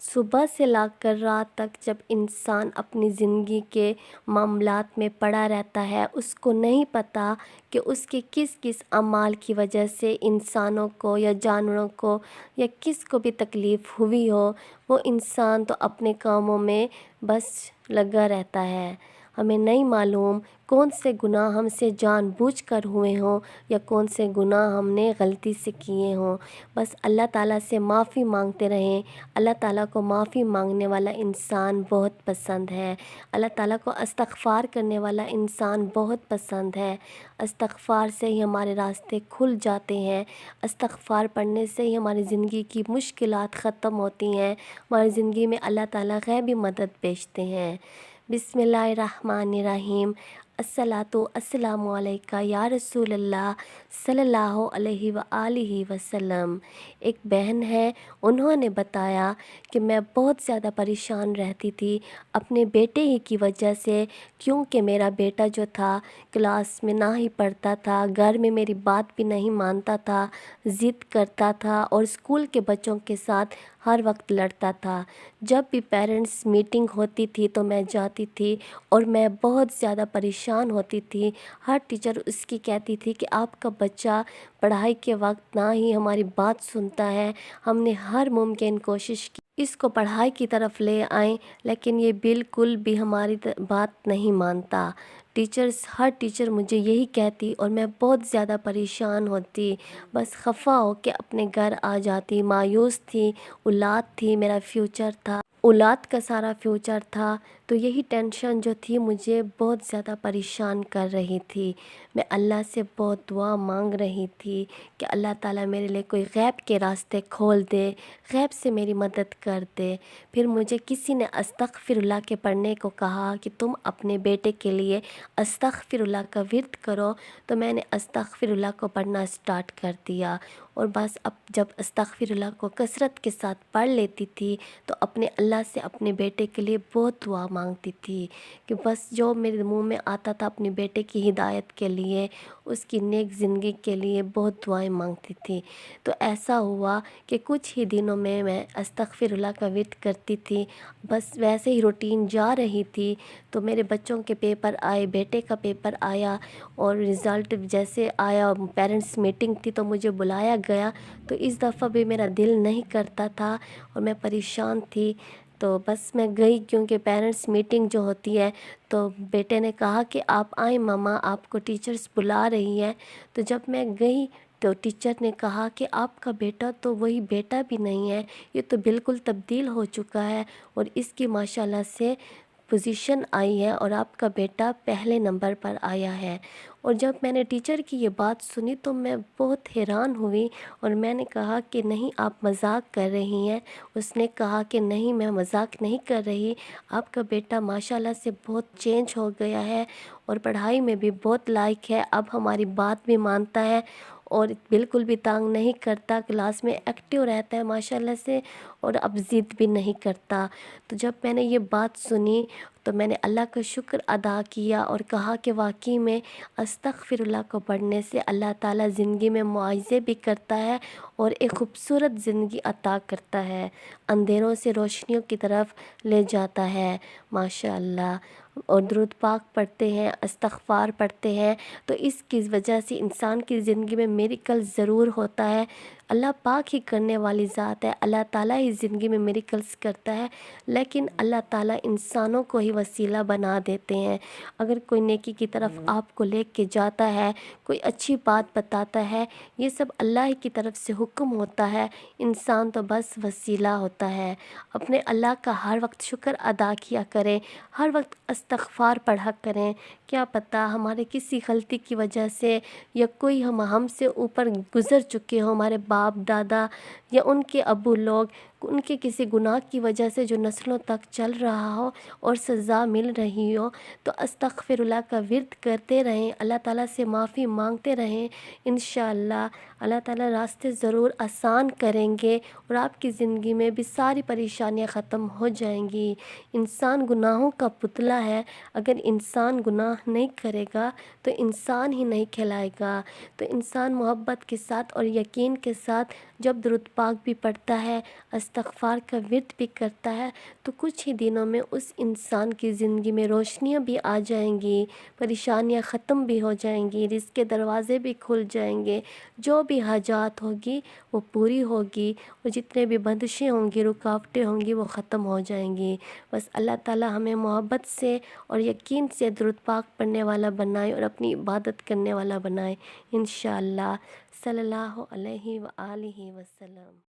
صبح سے لا کر رات تک جب انسان اپنی زندگی کے معاملات میں پڑا رہتا ہے، اس کو نہیں پتہ کہ اس کے کس کس اعمال کی وجہ سے انسانوں کو یا جانوروں کو یا کس کو بھی تکلیف ہوئی ہو، وہ انسان تو اپنے کاموں میں بس لگا رہتا ہے۔ ہمیں نہیں معلوم کون سے گناہ ہم سے جان بوجھ کر ہوئے ہوں یا کون سے گناہ ہم نے غلطی سے کیے ہوں۔ بس اللہ تعالیٰ سے معافی مانگتے رہیں۔ اللہ تعالیٰ کو معافی مانگنے والا انسان بہت پسند ہے۔ اللہ تعالیٰ کو استغفار کرنے والا انسان بہت پسند ہے۔ استغفار سے ہی ہمارے راستے کھل جاتے ہیں۔ استغفار پڑھنے سے ہی ہماری زندگی کی مشکلات ختم ہوتی ہیں۔ ہماری زندگی میں اللہ تعالیٰ غیبی مدد بھیجتے ہیں۔ بسم اللہ الرحمن الرحیم۔ الصلاۃ والسلام علیکہ یا رسول اللہ صلی اللہ علیہ وآلہ وسلم۔ ایک بہن ہے، انہوں نے بتایا کہ میں بہت زیادہ پریشان رہتی تھی اپنے بیٹے ہی کی وجہ سے، کیونکہ میرا بیٹا جو تھا کلاس میں نہ ہی پڑھتا تھا، گھر میں میری بات بھی نہیں مانتا تھا، ضد کرتا تھا اور اسکول کے بچوں کے ساتھ ہر وقت لڑتا تھا۔ جب بھی پیرنٹس میٹنگ ہوتی تھی تو میں جاتی تھی اور میں بہت زیادہ پریشان ہوتی تھی۔ ہر ٹیچر اس کی کہتی تھی کہ آپ کا بچہ پڑھائی کے وقت نہ ہی ہماری بات سنتا ہے۔ ہم نے ہر ممکن کوشش کی اس کو پڑھائی کی طرف لے آئیں، لیکن یہ بالکل بھی ہماری بات نہیں مانتا۔ ہر ٹیچر مجھے یہی کہتی اور میں بہت زیادہ پریشان ہوتی، بس خفا ہو کے اپنے گھر آ جاتی۔ مایوس تھی، اولاد تھی، میرا فیوچر تھا، اولاد کا سارا فیوچر تھا، تو یہی ٹینشن جو تھی مجھے بہت زیادہ پریشان کر رہی تھی۔ میں اللہ سے بہت دعا مانگ رہی تھی کہ اللہ تعالیٰ میرے لیے کوئی غیب کے راستے کھول دے، غیب سے میری مدد کر دے۔ پھر مجھے کسی نے استغفر اللہ کے پڑھنے کو کہا کہ تم اپنے بیٹے کے لیے استغفر اللہ کا ورد کرو، تو میں نے استغفر اللہ کو پڑھنا سٹارٹ کر دیا، اور بس اب جب استغفر اللہ کو کثرت کے ساتھ پڑھ لیتی تھی تو اپنے اللہ سے اپنے بیٹے کے لیے بہت دعا مانگتی تھی کہ بس جو میرے منہ میں آتا تھا اپنے بیٹے کی ہدایت کے لیے، اس کی نیک زندگی کے لیے بہت دعائیں مانگتی تھی۔ تو ایسا ہوا کہ کچھ ہی دنوں میں میں استغفر اللہ کا ورد کرتی تھی، بس ویسے ہی روٹین جا رہی تھی، تو میرے بچوں کے پیپر آئے، بیٹے کا پیپر آیا اور رزلٹ جیسے آیا، پیرنٹس میٹنگ تھی تو مجھے بلایا گیا، تو اس دفعہ بھی میرا دل نہیں کرتا تھا اور میں پریشان تھی، تو بس میں گئی، کیونکہ پیرنٹس میٹنگ جو ہوتی ہے تو بیٹے نے کہا کہ آپ آئیں ماما، آپ کو ٹیچرز بلا رہی ہیں۔ تو جب میں گئی تو ٹیچر نے کہا کہ آپ کا بیٹا تو وہی بیٹا بھی نہیں ہے، یہ تو بالکل تبدیل ہو چکا ہے اور اس کی ماشاءاللہ سے پوزیشن آئی ہے اور آپ کا بیٹا پہلے نمبر پر آیا ہے۔ اور جب میں نے ٹیچر کی یہ بات سنی تو میں بہت حیران ہوئی اور میں نے کہا کہ نہیں، آپ مذاق کر رہی ہیں۔ اس نے کہا کہ نہیں، میں مذاق نہیں کر رہی، آپ کا بیٹا ماشاءاللہ سے بہت چینج ہو گیا ہے اور پڑھائی میں بھی بہت لائق ہے، اب ہماری بات بھی مانتا ہے اور بالکل بھی تانگ نہیں کرتا، کلاس میں ایکٹیو رہتا ہے ماشاءاللہ سے، اور اب ضد بھی نہیں کرتا۔ تو جب میں نے یہ بات سنی تو میں نے اللہ کا شکر ادا کیا اور کہا کہ واقعی میں استغفر اللہ کو پڑھنے سے اللہ تعالیٰ زندگی میں معاوضے بھی کرتا ہے اور ایک خوبصورت زندگی عطا کرتا ہے، اندھیروں سے روشنیوں کی طرف لے جاتا ہے ماشاءاللہ۔ اور درود پاک پڑھتے ہیں، استغفار پڑھتے ہیں تو اس کی وجہ سے انسان کی زندگی میں میریکل ضرور ہوتا ہے۔ اللہ پاک ہی کرنے والی ذات ہے، اللہ تعالیٰ ہی زندگی میں میریکلز کرتا ہے، لیکن اللہ تعالیٰ انسانوں کو ہی وسیلہ بنا دیتے ہیں۔ اگر کوئی نیکی کی طرف آپ کو لے کے جاتا ہے، کوئی اچھی بات بتاتا ہے، یہ سب اللہ ہی کی طرف سے حکم ہوتا ہے، انسان تو بس وسیلہ ہوتا ہے۔ اپنے اللہ کا ہر وقت شکر ادا کیا کریں، ہر وقت استغفار پڑھا کریں، کیا پتہ ہمارے کسی غلطی کی وجہ سے یا کوئی ہم سے اوپر گزر چکے ہوں، ہمارے باپ دادا یا ان کے ابو لوگ، ان کے کسی گناہ کی وجہ سے جو نسلوں تک چل رہا ہو اور سزا مل رہی ہو، تو استغفر اللہ کا ورد کرتے رہیں، اللہ تعالیٰ سے معافی مانگتے رہیں، انشاءاللہ اللہ تعالیٰ راستے ضرور آسان کریں گے اور آپ کی زندگی میں بھی ساری پریشانیاں ختم ہو جائیں گی۔ انسان گناہوں کا پتلا ہے، اگر انسان گناہ نہیں کرے گا تو انسان ہی نہیں کہلائے گا۔ تو انسان محبت کے ساتھ اور یقین کے ساتھ جب درود پاک بھی پڑھتا ہے، استغفار کا ورد بھی کرتا ہے تو کچھ ہی دنوں میں اس انسان کی زندگی میں روشنیاں بھی آ جائیں گی، پریشانیاں ختم بھی ہو جائیں گی، رزق کے دروازے بھی کھل جائیں گے، جو بھی حاجات ہوگی وہ پوری ہوگی، اور جتنے بھی بندشیں ہوں گی، رکاوٹیں ہوں گی، وہ ختم ہو جائیں گی۔ بس اللہ تعالی ہمیں محبت سے اور یقین سے درود پاک پڑھنے والا بنائے اور اپنی عبادت کرنے والا بنائے انشاءاللہ۔ صلی اللہ علیہ وآلہ وسلم۔